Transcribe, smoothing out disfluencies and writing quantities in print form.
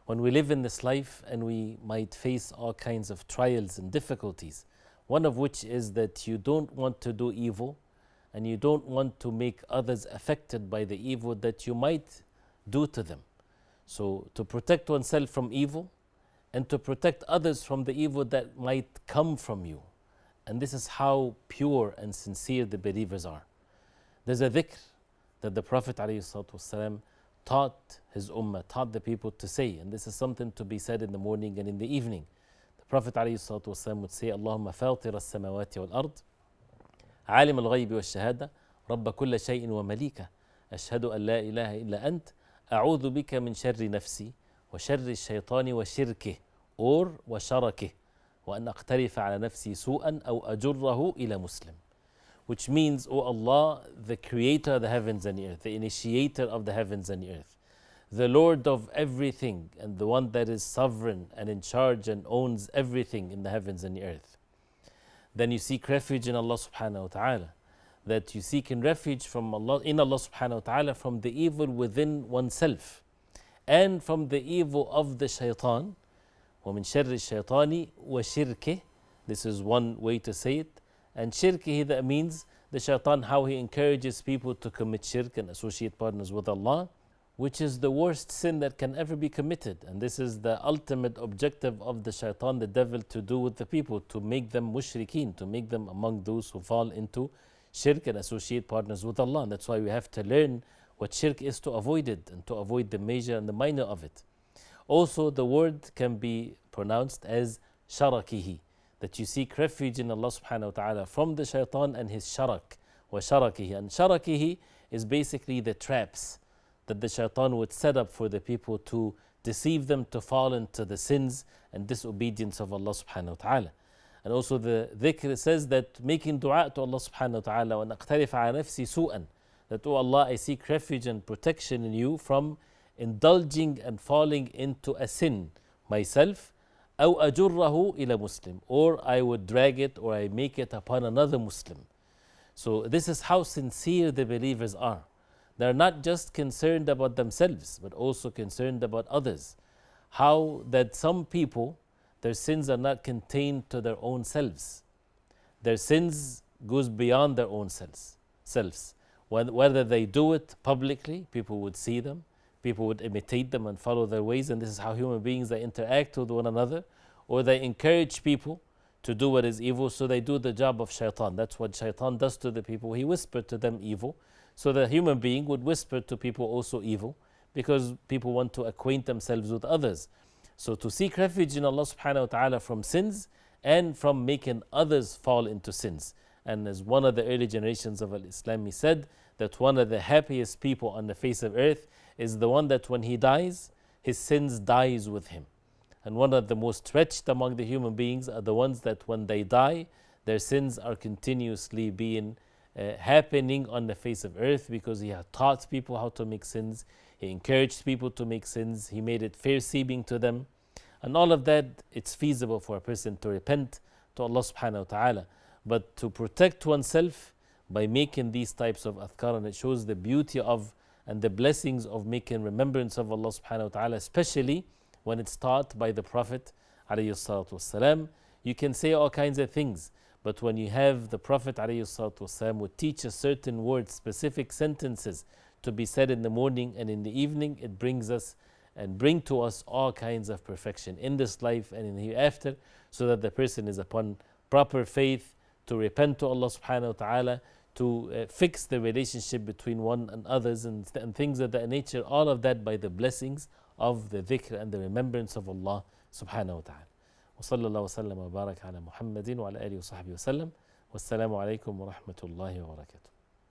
When we live in this life and we might face all kinds of trials and difficulties, one of which is that you don't want to do evil and you don't want to make others affected by the evil that you might do to them. So to protect oneself from evil and to protect others from the evil that might come from you. And this is how pure and sincere the believers are. There's a dhikr that the Prophet ﷺ taught his ummah, taught the people to say, and this is something to be said in the morning and in the evening. The Prophet ﷺ would say, Allahumma fatir as-samawati wal-ard, عالم الغيب والشهادة رب كل شيء ومليكه أشهد أن لا إله إلا أنت أعوذ بك من شر نفسي وشر الشيطان وشركه or وشركه وأن أقترف على نفسي سوءا أو أجره إلى مسلم, which means, O Allah, the creator of the heavens and the earth, the initiator of the heavens and the earth, the Lord of everything and the one that is sovereign and in charge and owns everything in the heavens and the earth. Then you seek refuge in Allah subhanahu wa ta'ala, that you seek in refuge from Allah, in Allah subhanahu wa ta'ala, from the evil within oneself and from the evil of the shaitan. وَمِن شَرِّ الشَّيْطَانِ وَشِرْكِهِ, this is one way to say it. And shirkihi, that means the shaitan, how he encourages people to commit shirk and associate partners with Allah, which is the worst sin that can ever be committed. And this is the ultimate objective of the shaitan, the devil, to do with the people, to make them mushrikeen, to make them among those who fall into shirk and associate partners with Allah. And that's why we have to learn what shirk is to avoid it and to avoid the major and the minor of it. Also, the word can be pronounced as sharakihi, that you seek refuge in Allah subhanahu wa ta'ala from the shaitan and his sharak, wa sharakihi. And sharakihi is basically the traps that the shaitan would set up for the people to deceive them to fall into the sins and disobedience of Allah subhanahu wa ta'ala. And also the dhikr says that making dua to Allah subhanahu wa ta'ala, وَأَنْ أَقْتَرِفَ عَلَى نَفْسِي سُوءًا, that, O Allah, I seek refuge and protection in you from indulging and falling into a sin myself, أَوْ أَجُرَّهُ إِلَى Muslim, or I would drag it or I make it upon another Muslim. So this is how sincere the believers are. They're not just concerned about themselves, but also concerned about others. How that some people, their sins are not contained to their own selves. Their sins goes beyond their own selves. Whether they do it publicly, people would see them, people would imitate them and follow their ways, and this is how human beings, they interact with one another, or they encourage people to do what is evil, so they do the job of shaitan. That's what shaitan does to the people. He whispered to them evil. So the human being would whisper to people also evil, because people want to acquaint themselves with others. So to seek refuge in Allah subhanahu wa ta'ala from sins and from making others fall into sins. And as one of the early generations of Islam, he said that one of the happiest people on the face of earth is the one that when he dies, his sins dies with him. And one of the most wretched among the human beings are the ones that when they die, their sins are continuously being happening on the face of earth, because he had taught people how to make sins, he encouraged people to make sins, he made it fair seeming to them, and all of that, it's feasible for a person to repent to Allah subhanahu wa ta'ala. But to protect oneself by making these types of adhkar, and it shows the beauty of and the blessings of making remembrance of Allah subhanahu wa ta'ala, especially when it's taught by the Prophet alayhi salatu wasalam. You can say all kinds of things, but when you have the Prophet ﷺ would teach us certain words, specific sentences to be said in the morning and in the evening, it brings us and bring to us all kinds of perfection in this life and in the hereafter, so that the person is upon proper faith, to repent to Allah subhanahu wa ta'ala, to fix the relationship between one and others, and things of that nature, all of that by the blessings of the dhikr and the remembrance of Allah subhanahu wa ta'ala. وصلى الله وسلم وبارك على محمد وعلى آله وصحبه وسلم والسلام عليكم ورحمة الله وبركاته.